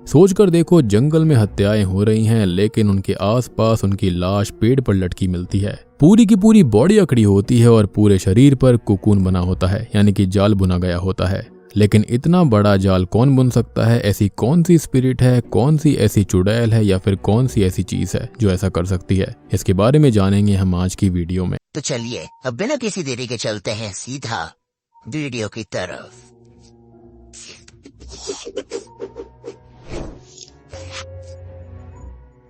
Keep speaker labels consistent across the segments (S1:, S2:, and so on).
S1: सोचकर देखो, जंगल में हत्याएं हो रही हैं लेकिन उनके आसपास उनकी लाश पेड़ पर लटकी मिलती है। पूरी की पूरी बॉडी अकड़ी होती है और पूरे शरीर पर कोकून बना होता है, यानी कि जाल बुना गया होता है। लेकिन इतना बड़ा जाल कौन बुन सकता है? ऐसी कौन सी स्पिरिट है, कौन सी ऐसी चुड़ैल है या फिर कौन सी ऐसी चीज है जो ऐसा कर सकती है? इसके बारे में जानेंगे हम आज की वीडियो में।
S2: तो चलिए अब बिना किसी देरी के चलते हैं सीधा वीडियो की तरफ।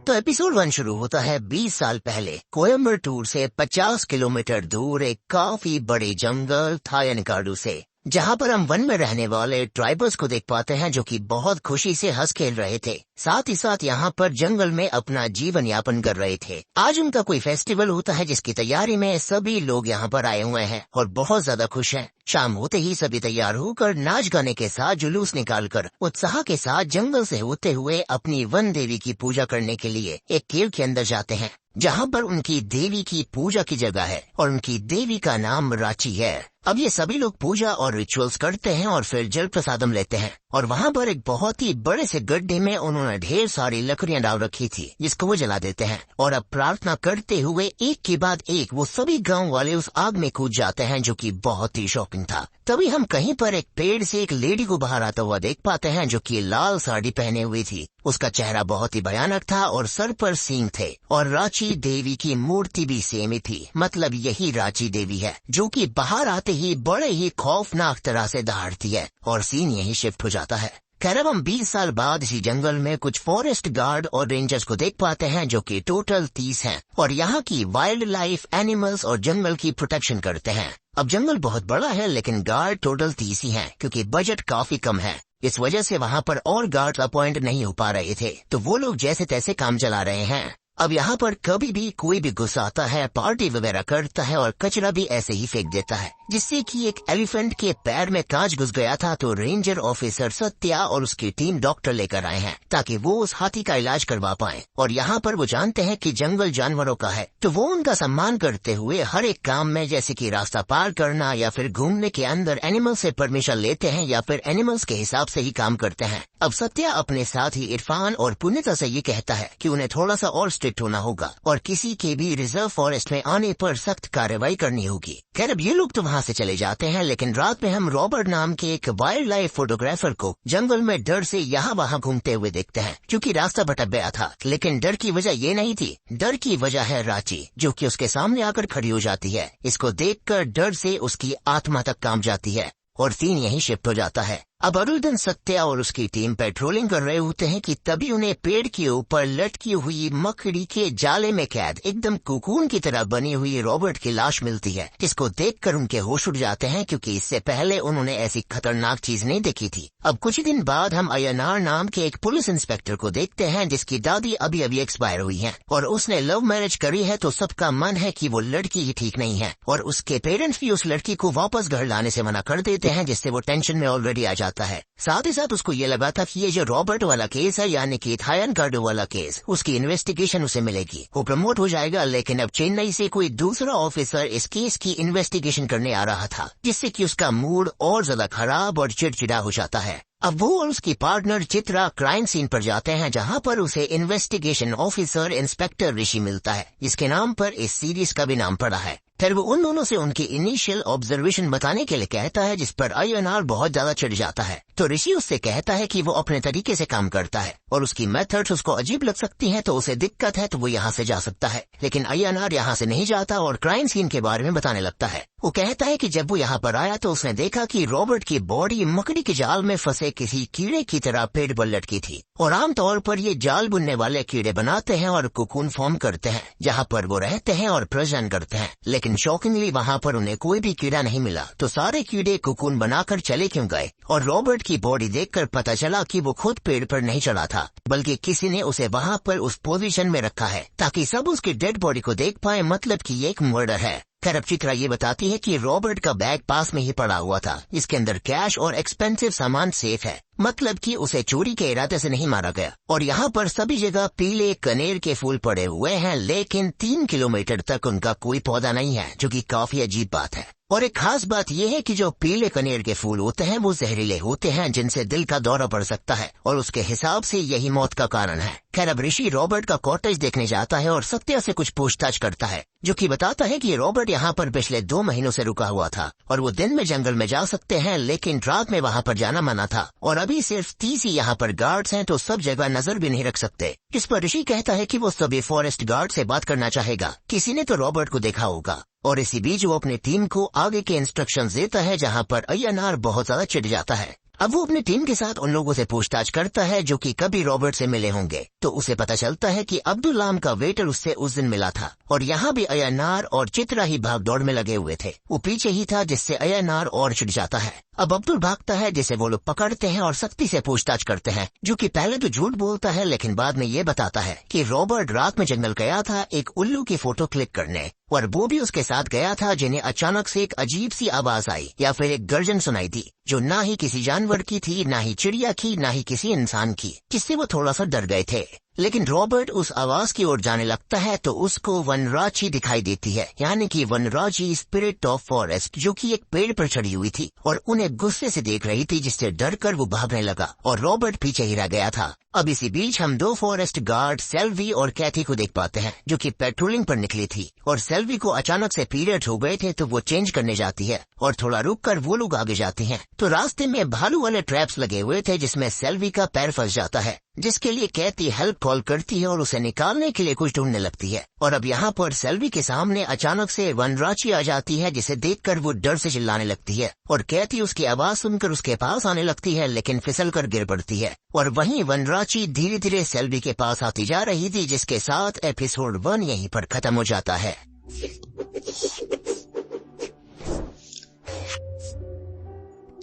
S2: तो एपिसोड 1 शुरू होता है 20 साल पहले। कोयम्बटूर से 50 किलोमीटर दूर एक काफी बड़े जंगल थायनकाडु से, जहाँ पर हम वन में रहने वाले ट्राइबल्स को देख पाते हैं जो कि बहुत खुशी से हंस खेल रहे थे, साथ ही साथ यहाँ पर जंगल में अपना जीवन यापन कर रहे थे। आज उनका कोई फेस्टिवल होता है जिसकी तैयारी में सभी लोग यहाँ पर आए हुए हैं और बहुत ज्यादा खुश हैं। शाम होते ही सभी तैयार होकर नाच गाने के साथ जुलूस निकालकर उत्साह के साथ जंगल से होते हुए अपनी वन देवी की पूजा करने के लिए एक केव के अंदर जाते हैं, जहाँ पर उनकी देवी की पूजा की जगह है और उनकी देवी का नाम राची है। अब ये सभी लोग पूजा और रिचुअल्स करते हैं और फिर जल प्रसादम लेते हैं और वहाँ पर एक बहुत ही बड़े से गड्ढे में उन्होंने ढेर सारी लकड़ियां डाल रखी थी जिसको वो जला देते हैं और अब प्रार्थना करते हुए एक के बाद एक वो सभी गांव वाले उस आग में कूद जाते हैं, जो कि बहुत ही शॉकिंग था। तभी हम कहीं पर एक पेड़ से एक लेडी को बाहर आता हुआ देख पाते हैं जो कि लाल साड़ी पहने हुई थी। उसका चेहरा बहुत ही भयानक था और सर पर सींग थे और राची देवी की मूर्ति भी सेम ही थी। मतलब यही राची देवी है जो कि बाहर आते ही बड़े ही खौफनाक तरह से दहाड़ती है और सीन यही शिफ्ट हो जाता है। खैर अब हम 20 साल बाद इसी जंगल में कुछ फॉरेस्ट गार्ड और रेंजर्स को देख पाते हैं जो कि टोटल 30 हैं और यहाँ की वाइल्ड लाइफ, एनिमल्स और जंगल की प्रोटेक्शन करते हैं। अब जंगल बहुत बड़ा है लेकिन गार्ड टोटल 30 ही हैं क्योंकि बजट काफी कम है। इस वजह से वहाँ पर और गार्ड अपॉइंट नहीं हो पा रहे थे, तो वो लोग जैसे तैसे काम चला रहे हैं। अब यहाँ पर कभी भी कोई भी गुस्सा आता है, पार्टी वगैरह करता है और कचरा भी ऐसे ही फेंक देता है, जिससे कि एक एलिफेंट के पैर में कांच घुस गया था। तो रेंजर ऑफिसर सत्या और उसकी टीम डॉक्टर लेकर आए हैं ताकि वो उस हाथी का इलाज करवा पाए। और यहाँ पर वो जानते हैं कि जंगल जानवरों का है, तो वो उनका सम्मान करते हुए हर एक काम में, जैसे कि रास्ता पार करना या फिर घूमने के अंदर एनिमल से परमिशन लेते हैं या फिर एनिमल्स के हिसाब से ही काम करते हैं। अब सत्या अपने साथ ही इरफान और पुनीता से ये कहता है कि उन्हें थोड़ा सा और स्ट्रिक्ट होना होगा और किसी के भी रिजर्व फॉरेस्ट में आने पर सख्त कार्रवाई करनी होगी। खैर अब ये लोग तो वहाँ से चले जाते हैं, लेकिन रात में हम रॉबर्ट नाम के एक वाइल्ड लाइफ फोटोग्राफर को जंगल में डर से यहाँ वहाँ घूमते हुए देखते हैं, क्योंकि रास्ता भटक गया था। लेकिन डर की वजह ये नहीं थी, डर की वजह है रांची, जो कि उसके सामने आकर खड़ी हो जाती है। इसको देखकर डर से उसकी आत्मा तक कांप जाती है और सीन यहीं शिफ्ट हो जाता है। अब अरुण, सत्या और उसकी टीम पेट्रोलिंग कर रहे होते हैं कि तभी उन्हें पेड़ के ऊपर लटकी हुई मकड़ी के जाले में कैद एकदम कोकून की तरह बनी हुई रॉबर्ट की लाश मिलती है, जिसको देखकर उनके होश उड़ जाते हैं क्योंकि इससे पहले उन्होंने ऐसी खतरनाक चीज नहीं देखी थी। अब कुछ दिन बाद हम अयनार नाम के एक पुलिस इंस्पेक्टर को देखते हैं जिसकी दादी अभी अभी एक्सपायर हुई है और उसने लव मैरिज करी है, तो सबका मन है कि वो लड़की ही ठीक नहीं है और उसके पेरेंट्स भी उस लड़की को वापस घर लाने से मना कर देते हैं, जिससे वो टेंशन में ऑलरेडी आ जाता है। साथ ही साथ उसको ये लगा था कि ये जो रॉबर्ट वाला केस है, यानी कि थायनकाडु वाला केस, उसकी इन्वेस्टिगेशन उसे मिलेगी, वो प्रमोट हो जाएगा। लेकिन अब चेन्नई से कोई दूसरा ऑफिसर इस केस की इन्वेस्टिगेशन करने आ रहा था, जिससे कि उसका मूड और ज्यादा खराब और चिड़चिड़ा हो जाता है। अब वो और उसकी पार्टनर चित्रा क्राइम सीन पर जाते हैं, जहाँ पर उसे इन्वेस्टिगेशन ऑफिसर इंस्पेक्टर ऋषि मिलता है, जिसके नाम पर इस सीरीज का भी नाम पड़ा है। फिर वो उन दोनों से उनकी इनिशियल ऑब्जर्वेशन बताने के लिए कहता है, जिस पर अयनार बहुत ज्यादा चिढ़ जाता है। तो ऋषि उससे कहता है कि वो अपने तरीके से काम करता है और उसकी मेथड्स उसको अजीब लग सकती हैं, तो उसे दिक्कत है तो वो यहाँ से जा सकता है। लेकिन अयनार यहाँ से नहीं जाता और क्राइम सीन के बारे में बताने लगता है। वो कहता है कि जब वो यहाँ पर आया तो उसने देखा कि रॉबर्ट की बॉडी मकड़ी के जाल में फंसे किसी कीड़े की तरह पेड़ पर लटकी थी और आमतौर पर ये जाल बुनने वाले कीड़े बनाते हैं और कोकून फॉर्म करते हैं, जहाँ पर वो रहते हैं और प्रजनन करते हैं। लेकिन शॉकिंगली वहाँ पर उन्हें कोई भी कीड़ा नहीं मिला, तो सारे कीड़े कोकून बनाकर चले क्यों गए? और रॉबर्ट की बॉडी देखकर पता चला कि वो खुद पेड़ पर नहीं चढ़ा था, बल्कि किसी ने उसे वहाँ पर उस पोजीशन में रखा है ताकि सब उसकी डेड बॉडी को देख पाए, मतलब कि ये एक मर्डर है। खैर अब चित्रा ये बताती है कि रॉबर्ट का बैग पास में ही पड़ा हुआ था, इसके अंदर कैश और एक्सपेंसिव सामान सेफ है, मतलब कि उसे चोरी के इरादे से नहीं मारा गया। और यहाँ पर सभी जगह पीले कनेर के फूल पड़े हुए हैं, लेकिन 3 किलोमीटर तक उनका कोई पौधा नहीं है, जो कि काफी अजीब बात है। और एक खास बात यह है कि जो पीले कनेर के फूल होते हैं वो जहरीले होते हैं, जिनसे दिल का दौरा पड़ सकता है, और उसके हिसाब से यही मौत का कारण है। खैर अब ऋषि रॉबर्ट का कॉटेज देखने जाता है और सत्या से कुछ पूछताछ करता है, जो कि बताता है कि रॉबर्ट यहाँ पर पिछले 2 महीनों से रुका हुआ था और वो दिन में जंगल में जा सकते हैं, लेकिन रात में वहाँ पर जाना मना था। और अभी सिर्फ 30 ही यहाँ पर गार्ड्स हैं, तो सब जगह नजर भी नहीं रख सकते। इस पर ऋषि कहता है कि वो सभी फॉरेस्ट गार्ड से बात करना चाहेगा, किसी ने तो रॉबर्ट को देखा होगा। और इसी बीच वो अपनी टीम को आगे के इंस्ट्रक्शंस देता है, जहाँ पर अय्यनार बहुत ज्यादा चिढ़ जाता है। अब वो अपनी टीम के साथ उन लोगों से पूछताछ करता है जो कि कभी रॉबर्ट से मिले होंगे, तो उसे पता चलता है कि अब्दुल्लाम का वेटर उससे उस दिन मिला था, और यहाँ भी अय्यनार और चित्रा ही भाग दौड़ में लगे हुए थे। वो पीछे ही था, जिससे अय्यनार और चिढ़ जाता है। अब अब्दुल भागता है, जिसे वो लोग पकड़ते हैं और सख्ती से पूछताछ करते हैं, जो कि पहले तो झूठ बोलता है, लेकिन बाद में ये बताता है कि रॉबर्ट रात में जंगल गया था एक उल्लू की फोटो क्लिक करने, और वो भी उसके साथ गया था, जिन्हें अचानक से एक अजीब सी आवाज आई या फिर एक गर्जन सुनाई दी, जो ना ही किसी जानवर की थी, ना ही चिड़िया की, ना ही किसी इंसान की, जिससे वो थोड़ा सा डर गए थे। लेकिन रॉबर्ट उस आवाज की ओर जाने लगता है तो उसको वनराची दिखाई देती है, यानी कि वनराची स्पिरिट ऑफ फॉरेस्ट, जो कि एक पेड़ पर चढ़ी हुई थी और उन्हें गुस्से से देख रही थी, जिससे डरकर वो भागने लगा और रॉबर्ट पीछे ही रह गया था। अब इसी बीच हम 2 फॉरेस्ट गार्ड सेल्वी और कैथी को देख पाते हैं, जो कि पेट्रोलिंग पर निकली थी, और सेल्वी को अचानक से पीरियड हो गए थे, तो वो चेंज करने जाती है और थोड़ा रुककर वो लोग आगे जाते हैं। तो रास्ते में भालू वाले ट्रैप्स लगे हुए थे, जिसमें सेल्वी का पैर फंस जाता है, जिसके लिए कैथी हेल्प कॉल करती है और उसे निकालने के लिए कुछ ढूंढने लगती है। और अब यहाँ पर सेल्वी के सामने अचानक से वनराची आ जाती है, जिसे देखकर वो डर से चिल्लाने लगती है, और कैथी उसकी आवाज सुनकर उसके पास आने लगती है, लेकिन फिसल कर गिर पड़ती है। और वहीं वनराची धीरे धीरे सेल्वी के पास आती जा रही थी, जिसके साथ एपिसोड 1 यहीं पर खत्म हो जाता है।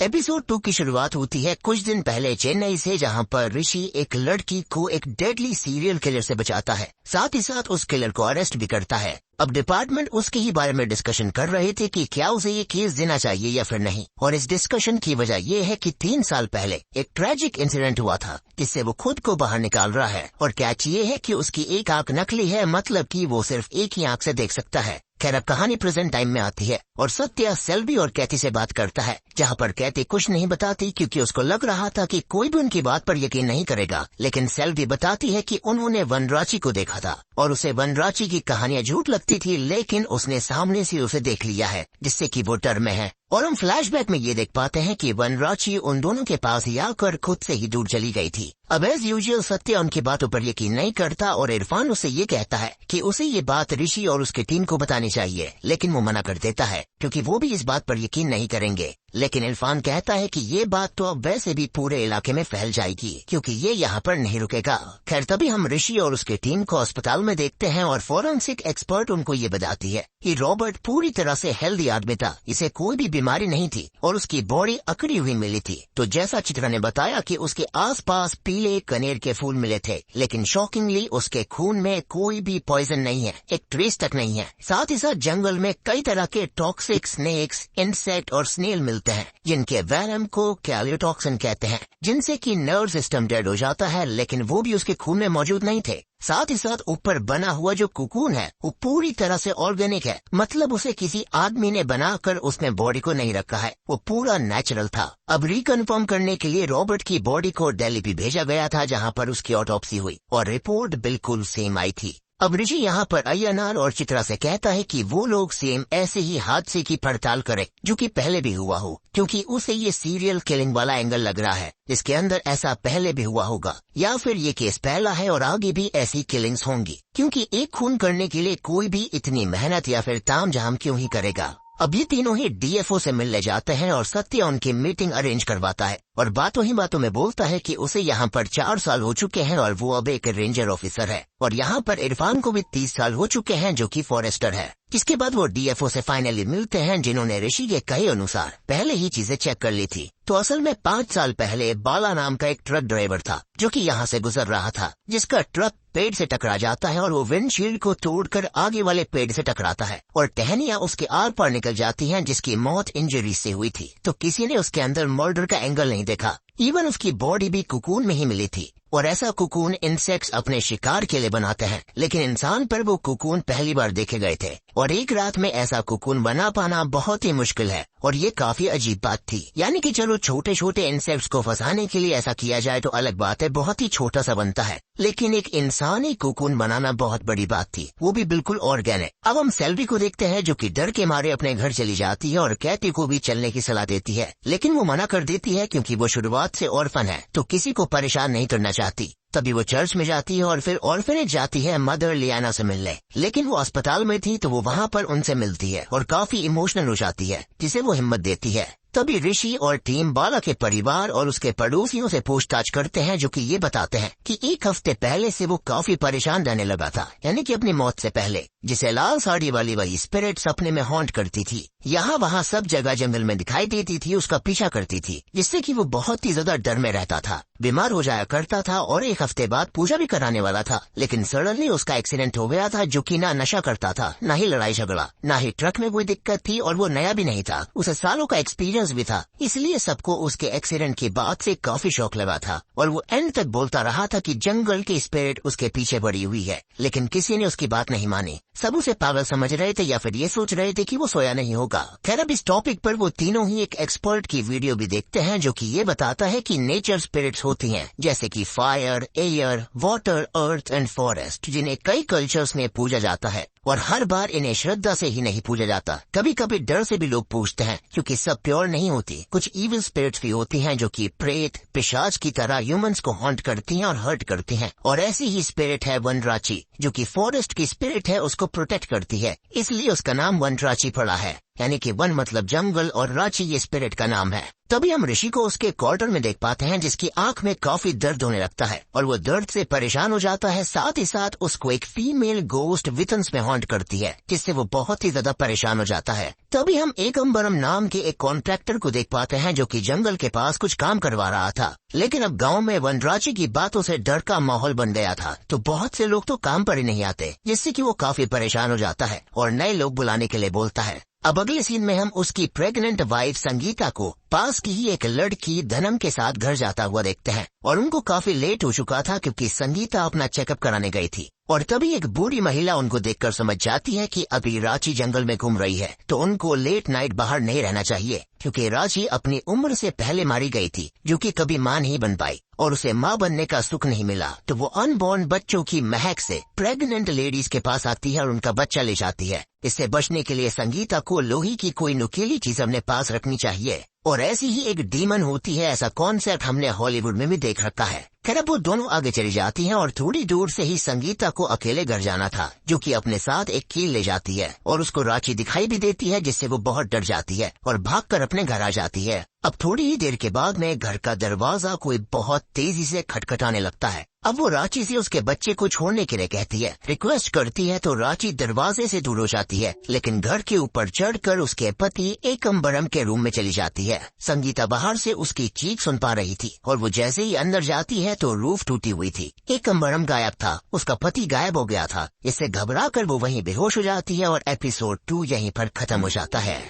S2: एपिसोड 2 की शुरुआत होती है कुछ दिन पहले चेन्नई से, जहां पर ऋषि एक लड़की को एक डेडली सीरियल किलर से बचाता है, साथ ही साथ उस किलर को अरेस्ट भी करता है। अब डिपार्टमेंट उसके ही बारे में डिस्कशन कर रहे थे कि क्या उसे ये केस देना चाहिए या फिर नहीं, और इस डिस्कशन की वजह ये है कि 3 साल पहले एक ट्रेजिक इंसिडेंट हुआ था, जिससे वो खुद को बाहर निकाल रहा है। और कैच ये है कि उसकी एक आंख नकली है, मतलब कि वो सिर्फ एक ही आंख से देख सकता है। खैर अब कहानी प्रेजेंट टाइम में आती है और सत्या सेल्वी और कैथी से बात करता है, जहाँ पर कैथी कुछ नहीं बताती, क्योंकि उसको लग रहा था कि कोई भी उनकी बात पर यकीन नहीं करेगा। लेकिन सेल्वी बताती है कि उन्होंने वनराची को देखा था और उसे वनराची की कहानियां झूठ लगती थी, लेकिन उसने सामने से उसे देख लिया है, जिससे कि वो डर में है। और हम फ्लैशबैक में ये देख पाते हैं कि वनराची उन दोनों के पास ही आकर खुद से ही दूर चली गई थी। अब एज यूजुअल सत्या उनकी बातों पर यकीन नहीं करता और इरफान उसे ये कहता है कि उसे ये बात ऋषि और उसकी टीम को बतानी चाहिए, लेकिन वो मना कर देता है, क्योंकि वो भी इस बात पर यकीन नहीं करेंगे। लेकिन इरफान कहता है कि ये बात तो अब वैसे भी पूरे इलाके में फैल जाएगी, क्योंकि ये यहाँ पर नहीं रुकेगा। खैर तभी हम ऋषि और उसकी टीम को अस्पताल में देखते हैं और फॉरेंसिक एक्सपर्ट उनको ये बताती है कि रॉबर्ट पूरी तरह से हेल्दी आदमी था, इसे कोई भी बीमारी नहीं थी और उसकी बॉडी अकड़ी हुई मिली थी। तो जैसा चित्रा ने बताया कि उसके आसपास पीले कनेर के फूल मिले थे, लेकिन शॉकिंगली उसके खून में कोई भी पॉइजन नहीं है, एक ट्रेस तक नहीं है। साथ ही साथ जंगल में कई तरह के टॉक्सिक स्नेक्स, इंसेक्ट और स्नेल मिलते हैं, जिनके वेनम को कैलियोटॉक्सिन कहते हैं, जिनसे कि नर्व सिस्टम डेड हो जाता है, लेकिन वो भी उसके खून में मौजूद नहीं थे। साथ ही साथ ऊपर बना हुआ जो कुकून है वो पूरी तरह से ऑर्गेनिक है, मतलब उसे किसी आदमी ने बनाकर उसमें बॉडी को नहीं रखा है, वो पूरा नेचुरल था। अब रिकन्फर्म करने के लिए रॉबर्ट की बॉडी को दिल्ली भी भेजा गया था, जहां पर उसकी ऑटोप्सी हुई और रिपोर्ट बिल्कुल सेम आई थी। अब ऋषि यहाँ पर अय्यनार और चित्रा से कहता है कि वो लोग सेम ऐसे ही हादसे की पड़ताल करें जो कि पहले भी हुआ हो, क्योंकि उसे ये सीरियल किलिंग वाला एंगल लग रहा है, जिसके अंदर ऐसा पहले भी हुआ होगा, या फिर ये केस पहला है और आगे भी ऐसी किलिंग्स होंगी, क्योंकि एक खून करने के लिए कोई भी इतनी मेहनत या फिर तामझाम क्यों ही करेगा। अब ये तीनों ही डीएफओ से मिलने जाते हैं और सत्या उनकी मीटिंग अरेंज करवाता है, और बातों ही बातों में बोलता है कि उसे यहाँ पर 4 साल हो चुके हैं और वो अब एक रेंजर ऑफिसर है, और यहाँ पर इरफान को भी 30 साल हो चुके हैं जो कि फॉरेस्टर है। इसके बाद वो डीएफओ से फाइनली मिलते हैं, जिन्होंने ऋषि के कहे अनुसार पहले ही चीजें चेक कर ली थी। तो असल में 5 साल पहले बाला नाम का एक ट्रक ड्राइवर था जो कि यहाँ से गुजर रहा था, जिसका ट्रक पेड़ से टकरा जाता है और वो विंडशील्ड को तोड़कर आगे वाले पेड़ से टकराता है और टहनियां उसके आर पार निकल जाती हैं, जिसकी मौत इंजरी से हुई थी। तो किसी ने उसके अंदर मर्डर का एंगल नहीं देखा। इवन उसकी बॉडी भी कुकून में ही मिली थी, और ऐसा कुकून इंसेक्ट्स अपने शिकार के लिए बनाते हैं, लेकिन इंसान पर वो कुकून पहली बार देखे गए थे, और एक रात में ऐसा कुकून बना पाना बहुत ही मुश्किल है। और ये काफी अजीब बात थी। यानी कि चलो छोटे छोटे इंसेक्ट्स को फंसाने के लिए ऐसा किया जाए तो अलग बात है, बहुत ही छोटा सा बनता है, लेकिन एक इंसानी कुकून बनाना बहुत बड़ी बात थी, वो भी बिल्कुल ऑर्गेनिक। अब हम सेल्वी को देखते हैं जो कि डर के मारे अपने घर चली जाती है और कैटी को भी चलने की सलाह देती है, लेकिन वो मना कर देती है क्योंकि वो शुरुआत से ऑर्फन है तो किसी को परेशान नहीं करना चाहती। तभी वो चर्च में जाती है और फिर ऑर्फनेज जाती है मदर लियाना से मिलने, लेकिन वो अस्पताल में थी तो वो वहाँ पर उनसे मिलती है और काफी इमोशनल हो जाती है, जिसे वो हिम्मत देती है। तभी ऋषि और टीम बाला के परिवार और उसके पड़ोसियों से पूछताछ करते हैं, जो कि ये बताते हैं कि 1 हफ्ते पहले से वो काफी परेशान रहने लगा था, यानी कि अपनी मौत से पहले, जिसे लाल साड़ी वाली वही स्पिरिट सपने में हॉन्ट करती थी। यहाँ वहाँ सब जगह जंगल में दिखाई देती थी, उसका पीछा करती थी, जिससे कि वो बहुत ही ज्यादा डर में रहता था, बीमार हो जाया करता था और 1 हफ्ते बाद पूजा भी कराने वाला था, लेकिन सडनली उसका एक्सीडेंट हो गया था, जो कि ना नशा करता था, ना ही लड़ाई झगड़ा, ना ही ट्रक में कोई दिक्कत थी, और वो नया भी नहीं था, उसे सालों का एक्सपीरियंस भी था। इसलिए सबको उसके एक्सीडेंट के बाद से काफी शौक लगा था, और वो एंड तक बोलता रहा था कि जंगल की स्पिरिट उसके पीछे पड़ी हुई है, लेकिन किसी ने उसकी बात नहीं मानी। सब उसे पागल समझ रहे थे या फिर ये सोच रहे थे कि वो सोया नहीं होगा। खैर, अब इस टॉपिक पर वो तीनों ही एक एक्सपर्ट की वीडियो भी देखते हैं, जो कि ये बताता है कि नेचर स्पिरिट्स होती हैं, जैसे कि fire, air, water, earth and forest, जिन्हें कई कल्चर्स में पूजा जाता है, और हर बार इन्हें श्रद्धा से ही नहीं पूजा जाता, कभी कभी डर से भी लोग पूजते हैं, क्योंकि सब प्योर नहीं होती। कुछ इविल स्पिरिट्स भी होती हैं जो कि प्रेत, पिशाच की तरह ह्यूमंस को हॉन्ट करती हैं और हर्ट करती हैं, और ऐसी ही स्पिरिट है वनराची, जो कि फॉरेस्ट की स्पिरिट है, उसको प्रोटेक्ट करती है, इसलिए उसका नाम वनराची पड़ा है। यानी कि वन मतलब जंगल और रांची ये स्पिरिट का नाम है। तभी हम ऋषि को उसके क्वार्टर में देख पाते हैं जिसकी आंख में काफी दर्द होने लगता है और वो दर्द से परेशान हो जाता है। साथ ही साथ उसको एक फीमेल गोस्ट विथन्स में हॉन्ट करती है जिससे वो बहुत ही ज्यादा परेशान हो जाता है। तभी हम एकम्बरम नाम के एक कॉन्ट्रैक्टर को देख पाते हैं जो कि जंगल के पास कुछ काम करवा रहा था, लेकिन अब गांव में वनराची की बातों से डर का माहौल बन गया था तो बहुत से लोग तो काम पर ही नहीं आते, जिससे कि वो काफी परेशान हो जाता है और नए लोग बुलाने के लिए बोलता है। अब अगले सीन में हम उसकी प्रेग्नेंट वाइफ संगीता को पास की ही एक लड़की धनम के साथ घर जाता हुआ देखते हैं और उनको काफी लेट हो चुका था क्योंकि संगीता अपना चेकअप कराने गई थी और तभी एक बूढ़ी महिला उनको देखकर समझ जाती है कि अभी रांची जंगल में घूम रही है तो उनको लेट नाइट बाहर नहीं रहना चाहिए क्योंकि रांची अपनी उम्र से पहले मारी गई थी जो कि कभी मां नहीं बन पाई और उसे मां बनने का सुख नहीं मिला, तो वो अनबॉर्न बच्चों की महक से प्रेग्नेंट लेडीज के पास आती है और उनका बच्चा ले जाती है। इससे बचने के लिए संगीता को लोहे की कोई नुकीली चीज अपने पास रखनी चाहिए और ऐसी ही एक डीमन होती है। ऐसा कॉन्सेप्ट हमने हॉलीवुड में भी देख रखा है। खैर अब वो दोनों आगे चली जाती हैं और थोड़ी दूर से ही संगीता को अकेले घर जाना था जो कि अपने साथ एक कील ले जाती है और उसको रांची दिखाई भी देती है जिससे वो बहुत डर जाती है और भागकर अपने घर आ जाती है। अब थोड़ी ही देर के बाद में घर का दरवाजा कोई बहुत तेजी से खटखटाने लगता है। अब वो रांची से उसके बच्चे को छोड़ने के लिए कहती है, रिक्वेस्ट करती है तो रांची दरवाजे से दूर हो जाती है, लेकिन घर के ऊपर चढ़कर उसके पति एकम्बरम के रूम में चली जाती है। संगीता बाहर से उसकी चीख सुन पा रही थी और वो जैसे ही अंदर जाती है तो रूफ टूटी हुई थी। एकम्बरम गायब था, उसका पति गायब हो गया था। इससे घबरा कर वो वहीं बेहोश हो जाती है और एपिसोड 2 यहीं पर खत्म हो जाता है।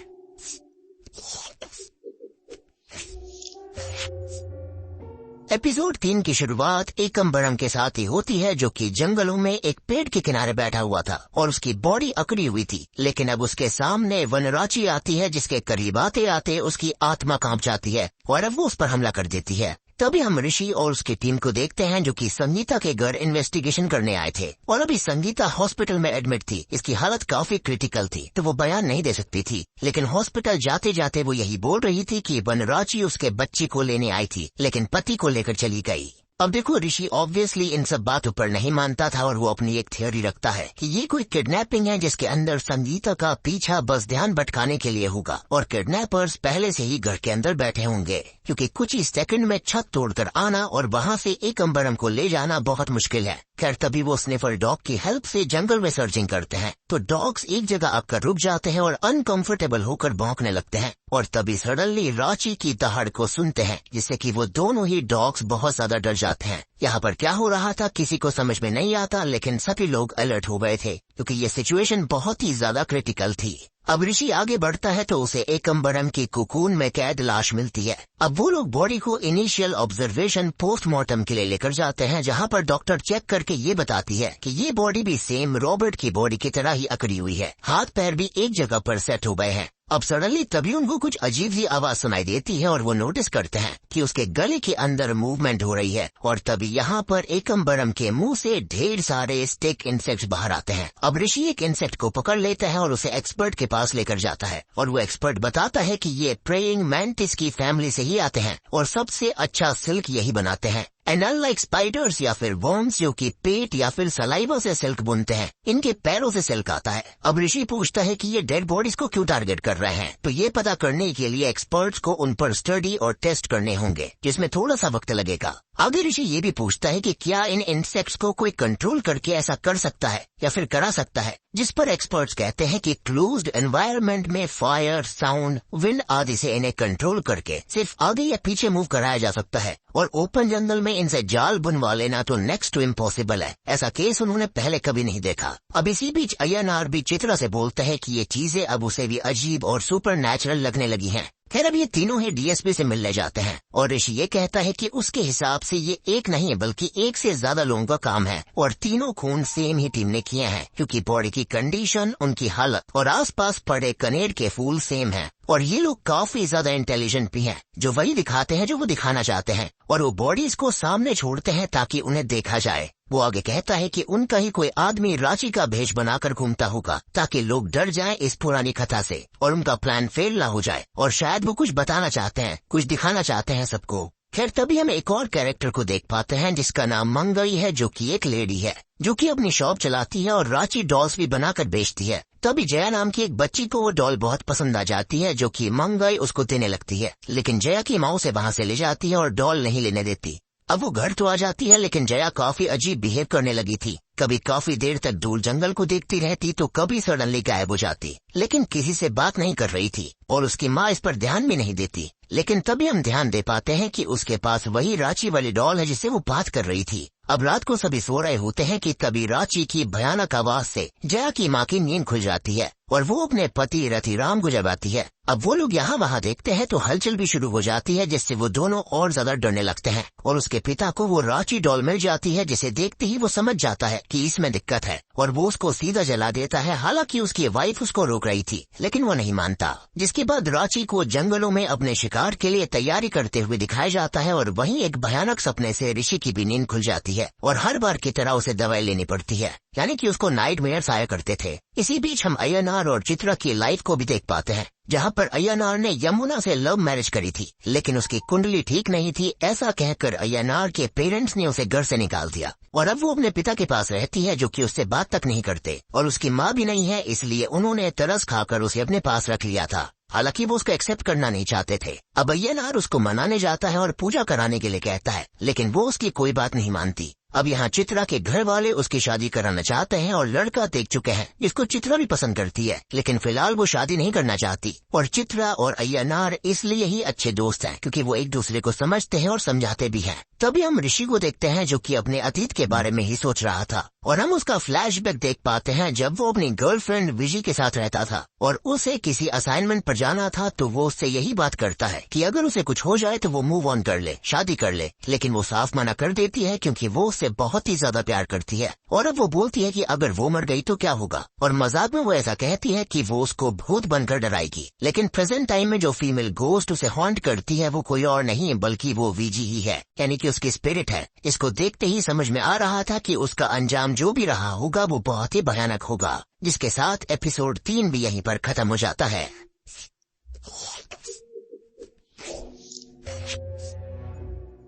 S2: एपिसोड 3 की शुरुआत एकम्बरम के साथ ही होती है जो कि जंगलों में एक पेड़ के किनारे बैठा हुआ था और उसकी बॉडी अकड़ी हुई थी, लेकिन अब उसके सामने वनराची आती है जिसके करीब आते आते उसकी आत्मा कांप जाती है और अब वो उस पर हमला कर देती है। तभी हम ऋषि और उसकी टीम को देखते हैं जो कि संगीता के घर इन्वेस्टिगेशन करने आए थे और अभी संगीता हॉस्पिटल में एडमिट थी। इसकी हालत काफी क्रिटिकल थी तो वो बयान नहीं दे सकती थी, लेकिन हॉस्पिटल जाते जाते वो यही बोल रही थी कि वनराची उसके बच्चे को लेने आई थी लेकिन पति को लेकर चली गई। अब देखो, ऋषि ऑब्वियसली इन सब बातों पर नहीं मानता था और वो अपनी एक थ्योरी रखता है कि ये कोई किडनैपिंग है जिसके अंदर संगीता का पीछा बस ध्यान भटकाने के लिए होगा और किडनैपर्स पहले से ही घर के अंदर बैठे होंगे। क्योंकि कुछ ही सेकंड में छत तोड़कर आना और वहां से एकम्बरम को ले जाना बहुत मुश्किल है। खैर तभी वो स्निफर डॉग की हेल्प से जंगल में सर्चिंग करते हैं तो डॉग्स एक जगह आकर रुक जाते हैं और अनकंफर्टेबल होकर भौंकने लगते हैं। और तभी सडनली रांची की दहाड़ को सुनते हैं, जिससे कि वो दोनों ही डॉग्स बहुत ज्यादा डर जाते हैं। यहाँ पर क्या हो रहा था किसी को समझ में नहीं आता, लेकिन सभी लोग अलर्ट हो गए थे क्योंकि ये सिचुएशन बहुत ही ज्यादा क्रिटिकल थी। अब ऋषि आगे बढ़ता है तो उसे एकम्बरम की कोकून में कैद लाश मिलती है। अब वो लोग बॉडी को इनिशियल ऑब्जर्वेशन पोस्टमार्टम के लिए लेकर जाते हैं, जहाँ पर डॉक्टर चेक करके ये बताती है कि ये बॉडी भी सेम रॉबर्ट की बॉडी की तरह ही अकड़ी हुई है, हाथ पैर भी एक जगह पर सेट हो गए हैं। अब सडनली तभी उनको कुछ अजीब सी आवाज सुनाई देती है और वो नोटिस करते हैं कि उसके गले के अंदर मूवमेंट हो रही है। और तभी यहाँ पर एकम्बरम के मुंह से ढेर सारे स्टिक इंसेक्ट्स बाहर आते हैं। अब ऋषि एक इंसेक्ट को पकड़ लेता है और उसे एक्सपर्ट के पास लेकर जाता है और वो एक्सपर्ट बताता है कि ये प्रेइंग मैंटिस की फैमिली से ही आते हैं और सबसे अच्छा सिल्क यही बनाते हैं। एंड अनलाइक स्पाइडर्स या फिर वर्म्स जो कि पेट या फिर सलाइवा से सिल्क बुनते हैं, इनके पैरों से सिल्क आता है। अब ऋषि पूछता है कि ये डेड बॉडीज को क्यों टारगेट कर रहे हैं, तो ये पता करने के लिए एक्सपर्ट्स को उन पर स्टडी और टेस्ट करने होंगे, जिसमें थोड़ा सा वक्त लगेगा। आगे ऋषि ये भी पूछता है कि क्या इन इंसेक्ट्स को कोई कंट्रोल करके ऐसा कर सकता है या फिर करा सकता है, जिस पर एक्सपर्ट्स कहते हैं कि क्लोज्ड एनवायरनमेंट में फायर, साउंड, विंड आदि से इन्हें कंट्रोल करके सिर्फ आगे या पीछे मूव कराया जा सकता है और ओपन जंगल में इनसे जाल बुनवा लेना तो नेक्स्ट टू इम्पॉसिबल है। ऐसा केस उन्होंने पहले कभी नहीं देखा। अब इसी बीच अय्यनार भी चित्रा से बोलता है कि ये चीजें अब उसे भी अजीब और सुपर नेचुरल लगने लगी हैं। खैर अब ये तीनों ही डीएसपी से मिलने जाते हैं और ऋषि ये कहता है कि उसके हिसाब से ये एक नहीं बल्कि एक से ज्यादा लोगों का काम है और तीनों खून सेम ही टीम ने किए हैं, क्योंकि बॉडी की कंडीशन, उनकी हालत और आसपास पड़े कनेर के फूल सेम हैं। और ये लोग काफी ज्यादा इंटेलिजेंट भी हैं, जो वही दिखाते हैं जो वो दिखाना चाहते हैं और वो बॉडीज को सामने छोड़ते हैं ताकि उन्हें देखा जाए। वो आगे कहता है कि उनका ही कोई आदमी रांची का भेष बनाकर घूमता होगा ताकि लोग डर जाएं इस पुरानी कथा से और उनका प्लान फेल ना हो जाए, और शायद वो कुछ बताना चाहते हैं, कुछ दिखाना चाहते हैं सबको। खैर तभी हम एक और कैरेक्टर को देख पाते हैं जिसका नाम मंगई है, जो कि एक लेडी है जो कि अपनी शॉप चलाती है और रांची डॉल्स भी बनाकर बेचती है। तभी जया नाम की एक बच्ची को वो डॉल बहुत पसंद आ जाती है, जो कि मंगई उसको देने लगती है, लेकिन जया की माँ उसे वहाँ से ले जाती है और डॉल नहीं लेने देती। अब वो घर तो आ जाती है, लेकिन जया काफी अजीब बिहेव करने लगी थी। कभी काफी देर तक दूर जंगल को देखती रहती तो कभी सडनली गायब हो जाती, लेकिन किसी से बात नहीं कर रही थी और उसकी माँ इस पर ध्यान भी नहीं देती। लेकिन तभी हम ध्यान दे पाते हैं कि उसके पास वही रांची वाली डॉल है जिससे वो बात कर रही थी। अब रात को सभी सो रहे होते हैं कि तभी रांची की भयानक आवाज से जया की माँ की नींद खुल जाती है और वो अपने पति रतिराम को जगाती है। अब वो लोग यहाँ वहाँ देखते हैं तो हलचल भी शुरू हो जाती है, जिससे वो दोनों और ज्यादा डरने लगते हैं और उसके पिता को वो रांची डॉल मिल जाती है, जिसे देखते ही वो समझ जाता है कि इसमें दिक्कत है और वो उसको सीधा जला देता है। हालांकि उसकी वाइफ उसको रोक रही थी, लेकिन वो नहीं मानता। जिसके बाद रांची को जंगलों में अपने शिकार के लिए तैयारी करते हुए दिखाया जाता है और वहीं एक भयानक सपने से ऋषि की भी नींद खुल जाती है और हर बार की तरह उसे दवाई लेनी पड़ती है, यानी कि उसको नाइटमेयर्स आया करते थे। इसी बीच हम अय्यनार और चित्रा की लाइफ को भी देख पाते हैं, जहाँ पर अय्यनार ने यमुना से लव मैरिज करी थी, लेकिन उसकी कुंडली ठीक नहीं थी। ऐसा कहकर अय्यनार के पेरेंट्स ने उसे घर से निकाल दिया और अब वो अपने पिता के पास रहती है, जो कि उससे बात तक नहीं करते, और उसकी माँ भी नहीं है, इसलिए उन्होंने तरस खाकर उसे अपने पास रख लिया था। हालांकि वो उसको एक्सेप्ट करना नहीं चाहते थे। अब अय्यनार उसको मनाने जाता है और पूजा कराने के लिए कहता है, लेकिन वो उसकी कोई बात नहीं मानती। अब यहाँ चित्रा के घर वाले उसकी शादी कराना चाहते हैं और लड़का देख चुके हैं जिसको चित्रा भी पसंद करती है, लेकिन फिलहाल वो शादी नहीं करना चाहती। और चित्रा और अय्यनार इसलिए ही अच्छे दोस्त हैं क्योंकि वो एक दूसरे को समझते हैं और समझाते भी हैं। तभी हम ऋषि को देखते हैं जो कि अपने अतीत के बारे में ही सोच रहा था और हम उसका फ्लैशबैक देख पाते हैं जब वो अपनी गर्लफ्रेंड विजी के साथ रहता था और उसे किसी असाइनमेंट पर जाना था, तो वो उससे यही बात करता है कि अगर उसे कुछ हो जाए तो वो मूव ऑन कर ले, शादी कर ले, लेकिन वो साफ मना कर देती है क्योंकि वो उससे बहुत ही ज्यादा प्यार करती है। और अब वो बोलती है कि अगर वो मर गई तो क्या होगा, और मजाक में वो ऐसा कहती है कि वो उसको भूत बनकर डराएगी। लेकिन प्रेजेंट टाइम में जो फीमेल गोस्ट उसे हॉन्ट करती है वो कोई और नहीं बल्कि वो विजी ही है, यानी कि उसकी स्पिरिट है। इसको देखते ही समझ में आ रहा था कि उसका अंजाम जो भी रहा होगा वो बहुत ही भयानक होगा। जिसके साथ एपिसोड 3 भी यहीं पर खत्म हो जाता है।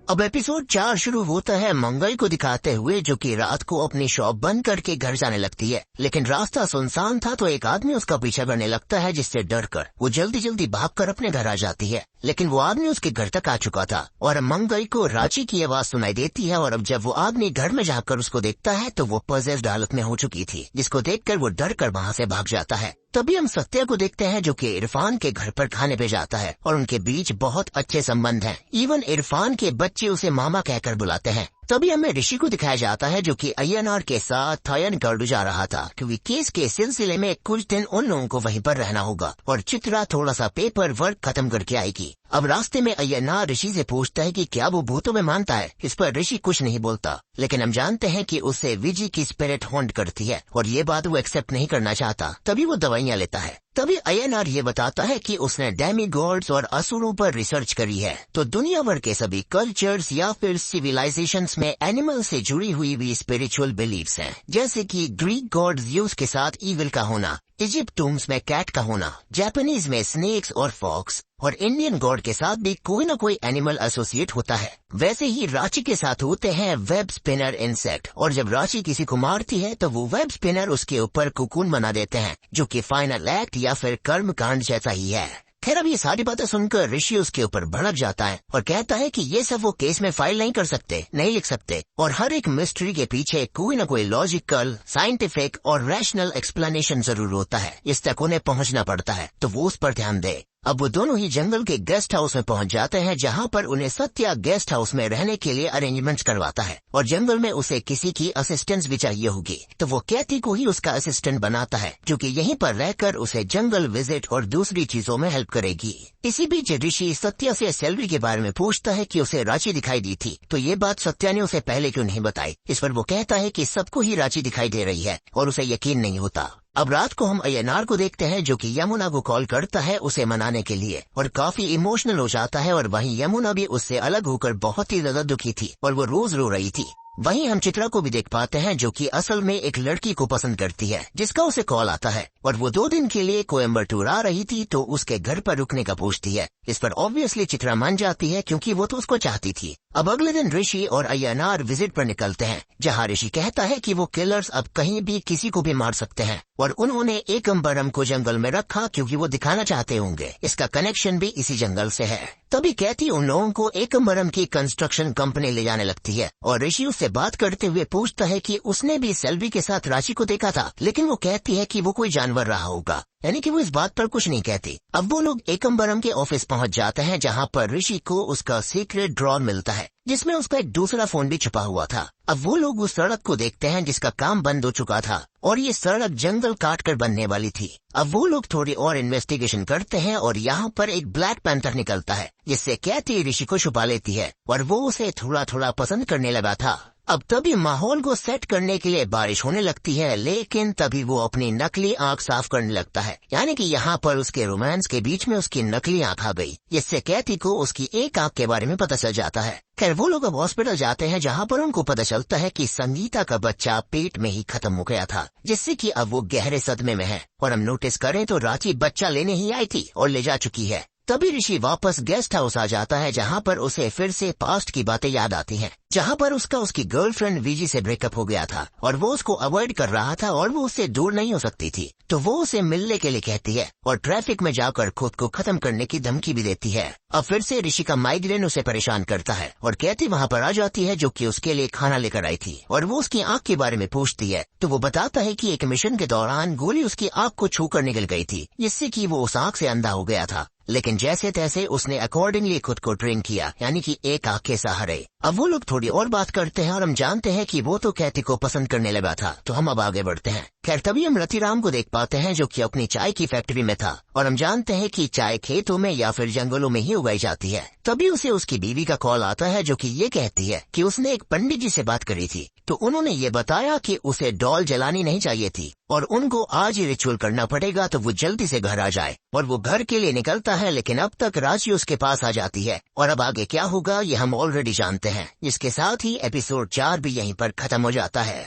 S2: अब एपिसोड 4 शुरू होता है मंगई को दिखाते हुए, जो कि रात को अपनी शॉप बंद करके घर जाने लगती है, लेकिन रास्ता सुनसान था तो एक आदमी उसका पीछा करने लगता है, जिससे डरकर वो जल्दी जल्दी भागकर अपने घर आ जाती है। लेकिन वो आदमी उसके घर तक आ चुका था और मंगई को रांची की आवाज सुनाई देती है और अब जब वो आदमी घर में जाकर उसको देखता है तो वो पजेस्ड हालत में हो चुकी थी, जिसको देखकर वो डर कर वहाँ से भाग जाता है। तभी हम सत्या को देखते हैं जो कि इरफान के घर पर खाने पे जाता है और उनके बीच बहुत अच्छे संबंध हैं। इवन इरफान के बच्चे उसे मामा कहकर बुलाते हैं। तभी हमें ऋषि को दिखाया जाता है जो कि अय्यनार के साथ थायनकाडु जा रहा था, क्योंकि केस के सिलसिले में कुछ दिन उन लोगों को वहीं पर रहना होगा और चित्रा थोड़ा सा पेपर वर्क खत्म करके आएगी। अब रास्ते में अय्यनार ऋषि से पूछता है कि क्या वो भूतों में मानता है। इस पर ऋषि कुछ नहीं बोलता, लेकिन हम जानते हैं कि उसे विजी की स्पिरिट हॉन्ट करती है और ये बात वो एक्सेप्ट नहीं करना चाहता। तभी वो दवाइयाँ लेता है। तभी अय्यनार ये बताता है कि उसने डेमी गॉड्स और असुरों पर रिसर्च करी है, तो दुनिया भर के सभी कल्चर्स या फिर सिविलाइजेशंस में एनिमल से जुड़ी हुई भी स्पिरिचुअल बिलीव्स हैं, जैसे कि ग्रीक गॉड ज़्यूस के साथ ईविल का होना, इजिप्ट टूम्स में कैट का होना, जापानीज में स्नेक्स और फॉक्स, और इंडियन गॉड के साथ भी कोई न कोई एनिमल एसोसिएट होता है। वैसे ही रांची के साथ होते हैं वेब स्पिनर इंसेक्ट, और जब रांची किसी को मारती है तो वो वेब स्पिनर उसके ऊपर कुकून बना देते हैं, जो कि फाइनल एक्ट या फिर कर्म कांड जैसा ही है। खैर अब ये सारी बातें सुनकर ऋषि उसके ऊपर भड़क जाता है और कहता है कि ये सब वो केस में फाइल नहीं कर सकते, नहीं लिख सकते, और हर एक मिस्ट्री के पीछे कोई न कोई लॉजिकल, साइंटिफिक और रैशनल एक्सप्लेनेशन जरूर होता है। इस तक उन्हें पहुंचना पड़ता है, तो वो उस पर ध्यान दे। अब वो दोनों ही जंगल के गेस्ट हाउस में पहुंच जाते हैं, जहां पर उन्हें सत्या गेस्ट हाउस में रहने के लिए अरेंजमेंट्स करवाता है और जंगल में उसे किसी की असिस्टेंस भी चाहिए होगी, तो वो कैथी को ही उसका असिस्टेंट बनाता है, जो कि यहीं पर रहकर उसे जंगल विजिट और दूसरी चीजों में हेल्प करेगी। इसी बीच ऋषि सत्या से सैलरी के बारे में पूछता है कि उसे रांची दिखाई दी थी, तो ये बात सत्या ने उसे पहले क्यों नहीं बताई। इस पर वो कहता है कि सबको ही रांची दिखाई दे रही है और उसे यकीन नहीं होता। अब रात को हम अय्यनार को देखते हैं जो कि यमुना को कॉल करता है उसे मनाने के लिए, और काफी इमोशनल हो जाता है, और वहीं यमुना भी उससे अलग होकर बहुत ही ज्यादा दुखी थी और वो रोज रो रही थी। वहीं हम चित्रा को भी देख पाते हैं जो कि असल में एक लड़की को पसंद करती है, जिसका उसे कॉल आता है और वो 2 दिन के लिए कोयम्बटूर आ रही थी, तो उसके घर पर रुकने का पूछती है। इस पर ऑब्वियसली चित्रा मान जाती है क्योंकि वो तो उसको चाहती थी। अब अगले दिन ऋषि और अय्यनार विजिट पर निकलते हैं, जहाँ ऋषि कहता है कि वो किलर्स अब कहीं भी किसी को भी मार सकते हैं और उन्होंने एकम्बरम को जंगल में रखा क्योंकि वो दिखाना चाहते होंगे इसका कनेक्शन भी इसी जंगल से है। तभी कैथी उन लोगों को एकम्बरम की कंस्ट्रक्शन कंपनी ले जाने लगती है और ऋषि उससे बात करते हुए पूछता है कि उसने भी सेल्वी के साथ रांची को देखा था, लेकिन वो कहती है कि वो कोई जानवर रहा होगा, यानी कि वो इस बात पर कुछ नहीं कहती। अब वो लोग एकम्बरम के ऑफिस पहुंच जाते हैं, जहां पर ऋषि को उसका सीक्रेट ड्रॉर मिलता है जिसमें उसका एक दूसरा फोन भी छुपा हुआ था। अब वो लोग उस सड़क को देखते हैं जिसका काम बंद हो चुका था और ये सड़क जंगल काट कर बनने वाली थी। अब वो लोग थोड़ी और इन्वेस्टिगेशन करते हैं और यहाँ पर एक ब्लैक पैंथर निकलता है, जिससे कैथी ऋषि को छुपा लेती है और वो उसे थोड़ा थोड़ा पसंद करने लगा था। अब तभी माहौल को सेट करने के लिए बारिश होने लगती है, लेकिन तभी वो अपनी नकली आंख साफ करने लगता है, यानी कि यहाँ पर उसके रोमांस के बीच में उसकी नकली आंख आ गई, जिससे कैथी को उसकी एक आंख के बारे में पता चल जाता है। खैर वो लोग अब हॉस्पिटल जाते हैं, जहाँ पर उनको पता चलता है कि संगीता का बच्चा पेट में ही खत्म हो गया था, जिससे कि अब वो गहरे सदमे में है। और हम नोटिस करें तो रांची बच्चा लेने ही आई थी और ले जा चुकी है। तभी ऋषि वापस गेस्ट हाउस आ जाता है, जहाँ पर उसे फिर से पास्ट की बातें याद आती हैं, जहाँ पर उसकी गर्लफ्रेंड विजी से ब्रेकअप हो गया था और वो उसको अवॉइड कर रहा था और वो उससे दूर नहीं हो सकती थी, तो वो उसे मिलने के लिए कहती है और ट्रैफिक में जाकर खुद को खत्म करने की धमकी भी देती है। अब फिर से ऋषि का माइग्रेन उसे परेशान करता है और कैथी वहाँ पर आ जाती है, जो कि उसके लिए खाना लेकर आई थी, और वो उसकी आंख के बारे में पूछती है, तो वो बताता है कि एक मिशन के दौरान गोली उसकी आंख को छूकर निकल गई थी, जिससे कि वो उस आंख से अंधा हो गया था, लेकिन जैसे तैसे उसने अकॉर्डिंगली खुद को ट्रेन किया, यानी कि एक आंख के सहारे। अब वो लोग थोड़ी और बात करते हैं और हम जानते हैं कि वो तो कैथी को पसंद करने लगा था, तो हम अब आगे बढ़ते हैं। खैर तभी हम रतिराम को देख पाते हैं, जो कि अपनी चाय की फैक्ट्री में था, और हम जानते हैं कि चाय खेतों में या फिर जंगलों में ही उगाई जाती है। तभी उसे उसकी बीवी का कॉल आता है, जो कि ये कहती है कि उसने एक पंडित जी से बात करी थी, तो उन्होंने ये बताया कि उसे डॉल जलानी नहीं चाहिए थी और उनको आज ही रिचुअल करना पड़ेगा, तो वो जल्दी से घर आ जाए। और वो घर के लिए निकलता है, लेकिन अब तक रांची उसके पास आ जाती है, और अब आगे क्या होगा ये हम ऑलरेडी जानते हैं। इसके साथ ही एपिसोड 4 भी यहीं पर खत्म हो जाता है।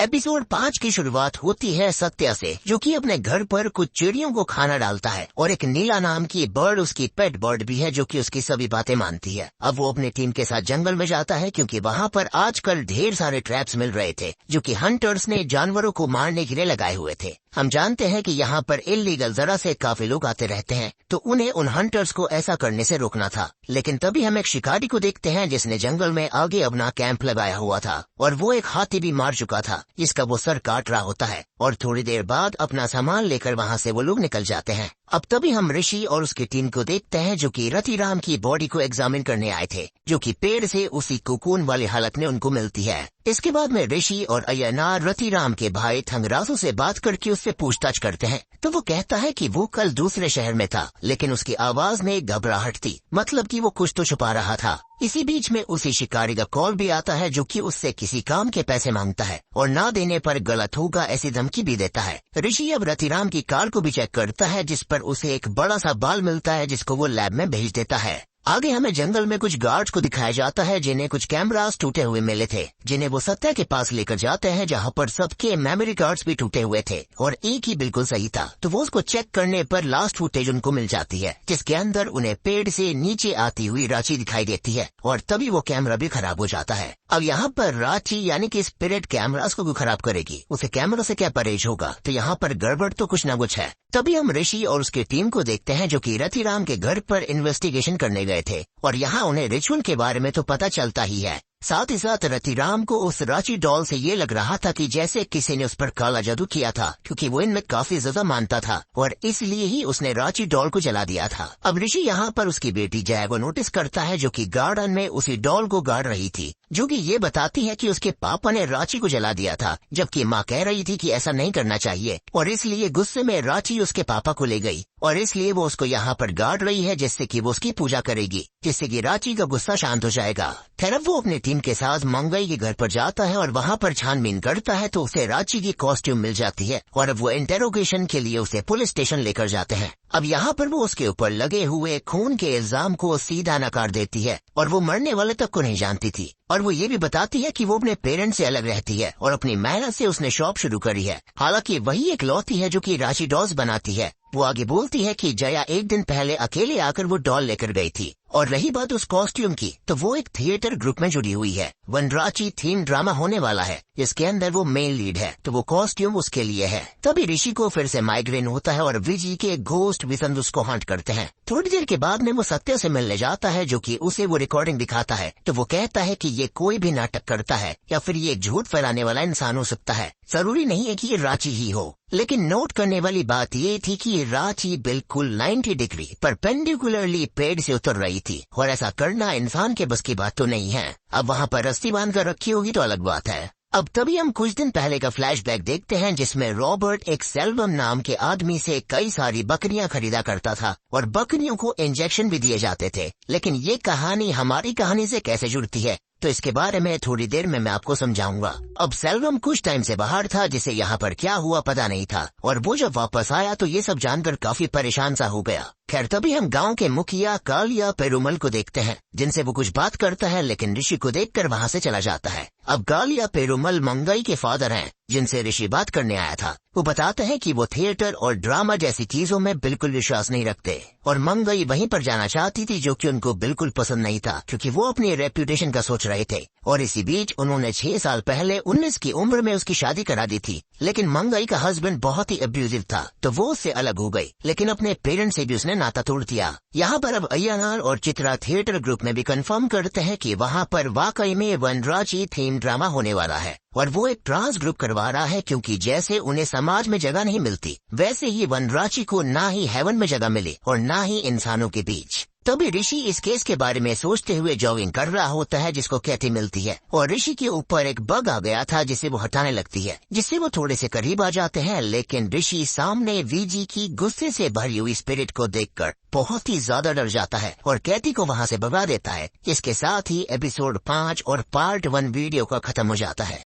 S2: एपिसोड 5 की शुरुआत होती है सत्या से, जो कि अपने घर पर कुछ चिड़ियों को खाना डालता है और एक नीला नाम की बर्ड उसकी पेट बर्ड भी है, जो कि उसकी सभी बातें मानती है। अब वो अपनी टीम के साथ जंगल में जाता है, क्योंकि वहाँ पर आजकल ढेर सारे ट्रैप्स मिल रहे थे, जो कि हंटर्स ने जानवरों को मारने के लिए लगाए हुए थे। हम जानते हैं कि यहाँ पर इल्लीगल जरा से काफी लोग आते रहते हैं, तो उन्हें उन हंटर्स को ऐसा करने से रोकना था। लेकिन तभी हम एक शिकारी को देखते हैं जिसने जंगल में आगे अपना कैंप लगाया हुआ था और वो एक हाथी भी मार चुका था जिसका वो सर काट रहा होता है। और थोड़ी देर बाद अपना सामान लेकर वहाँ से वो लोग निकल जाते हैं। अब तभी हम ऋषि और उसकी टीम को देखते हैं जो कि रतिराम की बॉडी को एग्जामिन करने आए थे, जो कि पेड़ से उसी कोकून वाली हालत में उनको मिलती है। इसके बाद में ऋषि और अय्यनार रतिराम के भाई थंगरासु से बात करके उससे पूछताछ करते हैं, तो वो कहता है कि वो कल दूसरे शहर में था, लेकिन उसकी आवाज में घबराहट थी, मतलब कि वो कुछ तो छुपा रहा था। इसी बीच में उसी शिकारी का कॉल भी आता है जो कि उससे किसी काम के पैसे मांगता है और ना देने पर गलत होगा ऐसी धमकी भी देता है। ऋषि अब रतिराम की कार को भी चेक करता है जिस पर उसे एक बड़ा सा बाल मिलता है जिसको वो लैब में भेज देता है। आगे हमें जंगल में कुछ गार्ड्स को दिखाया जाता है जिन्हें कुछ कैमरास टूटे हुए मिले थे, जिन्हें वो सत्या के पास लेकर जाते हैं जहाँ पर सबके मेमोरी कार्ड्स भी टूटे हुए थे और एक ही बिल्कुल सही था। तो वो उसको चेक करने पर लास्ट फुटेज उनको मिल जाती है जिसके अंदर उन्हें पेड़ से नीचे आती हुई रांची दिखाई देती है और तभी वो कैमरा भी खराब हो जाता है। अब यहाँ पर रांची यानी कि स्पिरिट कैमरास को खराब करेगी, उसे कैमरा से क्या परहेज होगा, तो यहाँ पर गड़बड़ तो कुछ न कुछ है। तभी हम ऋषि और उसकी टीम को देखते हैं जो कि रतिराम के घर पर इन्वेस्टिगेशन करने गए थे और यहाँ उन्हें रिचुअल के बारे में तो पता चलता ही है। साथ ही साथ रतिराम को उस रांची डॉल से ये लग रहा था कि जैसे किसी ने उस पर काला जादू किया था, क्योंकि वो इनमें काफी ज्यादा मानता था और इसलिए ही उसने रांची डॉल को जला दिया था। अब ऋषि यहाँ पर उसकी बेटी जय को नोटिस करता है जो कि गार्डन में उसी डॉल को गाड़ रही थी, जो कि ये बताती है कि उसके पापा ने रांची को जला दिया था, जबकि माँ कह रही थी कि ऐसा नहीं करना चाहिए और इसलिए गुस्से में रांची उसके पापा को ले गई और इसलिए वो उसको यहाँ पर गाड़ रही है जिससे कि वो उसकी पूजा करेगी, जिससे कि रांची का गुस्सा शांत हो जाएगा। फिर अब वो अपनी टीम के साथ मंगई के घर पर जाता है और वहाँ पर छानबीन करता है तो उसे रांची की कॉस्ट्यूम मिल जाती है और अब वो इंटेरोगेशन के लिए उसे पुलिस स्टेशन लेकर जाते हैं। अब यहाँ पर वो उसके ऊपर लगे हुए खून के इल्जाम को सीधा नकार देती है और वो मरने वाले तक को नहीं जानती थी और वो ये भी बताती है कि वो अपने पेरेंट्स से अलग रहती है और अपनी मेहनत से उसने शॉप शुरू करी है, हालांकि वही एक लौती है जो कि रांची डॉल्स बनाती है। वो आगे बोलती है कि जया एक दिन पहले अकेले आकर वो डॉल लेकर गई थी और रही बात उस कॉस्ट्यूम की, तो वो एक थिएटर ग्रुप में जुड़ी हुई है। वनराची थीम ड्रामा होने वाला है जिसके अंदर वो मेन लीड है, तो वो कॉस्ट्यूम उसके लिए है। तभी ऋषि को फिर से माइग्रेन होता है और विजी के घोस्ट विसंद उसको हॉन्ट करते हैं। थोड़ी देर के बाद में वो सत्य से मिलने जाता है जो कि उसे वो रिकॉर्डिंग दिखाता है, तो वो कहता है कि ये कोई भी नाटक करता है या फिर ये झूठ फैलाने वाला इंसान हो सकता है, जरूरी नहीं है कि ये रांची ही हो। लेकिन नोट करने वाली बात ये थी कि रांची बिल्कुल 90 डिग्री परपेंडिकुलरली पेड़ से उतर रही थी और ऐसा करना इंसान के बस की बात तो नहीं है। अब वहाँ पर रस्सी बांध कर रखी होगी तो अलग बात है। अब तभी हम कुछ दिन पहले का फ्लैशबैक देखते हैं जिसमें रॉबर्ट एक सेल्वम नाम के आदमी से कई सारी बकरियां खरीदा करता था और बकरियों को इंजेक्शन भी दिए जाते थे। लेकिन ये कहानी हमारी कहानी से कैसे जुड़ती है तो इसके बारे में थोड़ी देर में मैं आपको समझाऊंगा। अब सेल्वम कुछ टाइम से बाहर था, जिसे यहाँ पर क्या हुआ पता नहीं था और वो जब वापस आया तो ये सब जानकर काफी परेशान सा हो गया। खैर तभी हम गांव के मुखिया कालिया पेरुमल को देखते हैं जिनसे वो कुछ बात करता है, लेकिन ऋषि को देखकर वहाँ से चला जाता है। अब कालिया पेरुमल मंगई के फादर हैं जिनसे ऋषि बात करने आया था। वो बताते हैं कि वो थिएटर और ड्रामा जैसी चीजों में बिल्कुल विश्वास नहीं रखते और मंगई वहीं पर जाना चाहती थी जो कि उनको बिल्कुल पसंद नहीं था, क्योंकि वो अपनी रेप्यूटेशन का सोच रहे थे। और इसी बीच उन्होंने 6 साल पहले 19 की उम्र में उसकी शादी करा दी थी, लेकिन मंगई का हस्बैंड बहुत ही अब्यूजिव था तो वो उससे अलग हो गई, लेकिन अपने पेरेंट्स से भी उसने नाता तोड़ दिया। यहाँ पर अब अय्यनार और चित्रा थिएटर ग्रुप में भी कंफर्म करते हैं कि वहाँ पर वाकई में वनराची थीम ड्रामा होने वाला है और वो एक ट्रांस ग्रुप करवा रहा है, क्योंकि जैसे उन्हें समाज में जगह नहीं मिलती वैसे ही वनराची को ना ही हेवन में जगह मिली और ना ही इंसानों के बीच। तभी ऋषि इस केस के बारे में सोचते हुए जॉगिंग कर रहा होता है जिसको कैथी मिलती है और ऋषि के ऊपर एक बग आ गया था जिसे वो हटाने लगती है, जिससे वो थोड़े से करीब आ जाते हैं। लेकिन ऋषि सामने वीजी की गुस्से से भरी हुई स्पिरिट को देखकर बहुत ही ज्यादा डर जाता है और कैथी को वहाँ से भगा देता है। इसके साथ ही एपिसोड 5 और पार्ट 1 वीडियो का खत्म हो जाता है।